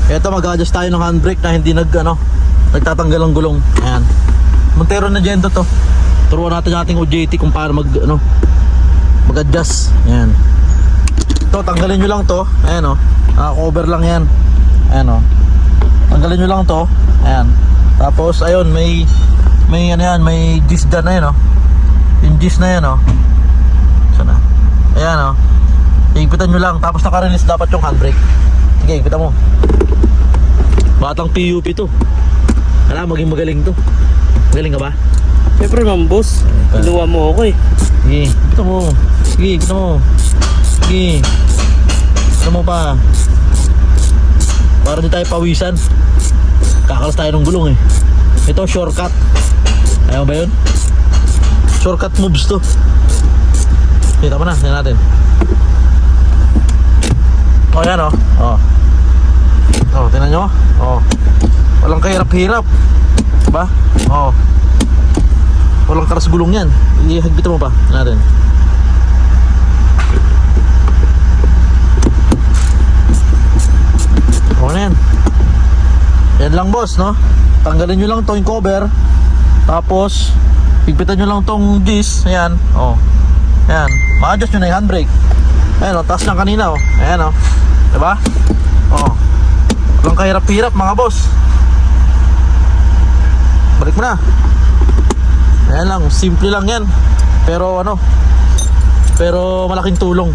Ito, mag-adjust tayo ng handbrake na hindi nagtatanggal ang gulong. Ayan. Montero na Gento to. Turuan natin yung ating OJT kung paano mag-adjust. Ayan. Ito, tanggalin nyo lang to. Ayan o. Cover lang yan. Ayan o. Tanggalin nyo lang to. Ayan. Tapos, ayun, may gis dyan na yan o. Yung gis na yan o. Sana. Ayan o. Higpitan nyo lang. Tapos naka-release dapat yung handbrake. Sige, higpitan mo. Batang PUP to. Alam, maging magaling to. Magaling ka ba? Siyempre naman boss, kinuha mo ako eh. Sige, higpitan mo. Sige, higpitan mo. Sige. Higpitan mo pa. Para di tayo pawisan. Kakalas tayo ng gulong eh. Ito, shortcut. Ayaw ba yun? Shortcut moves to. Kita pa na, yan natin. O, yan o. O, tingnan nyo. O, walang kahirap-hirap. Diba? O, walang karas gulong yan. Ihagbitan mo pa, yan natin. O na yan. Yan lang boss, no? Tanggalin nyo lang to yung cover. Tapos higpitan nyo lang tong gis. Ayan, o. Ayan, ma-adjust nyo na yung handbrake. Ayan o, taas lang kanina o. Ayan o, diba? O, walang kahirap-hirap mga boss. Balik mo na. Ayan lang, simple lang yan. Pero malaking tulong.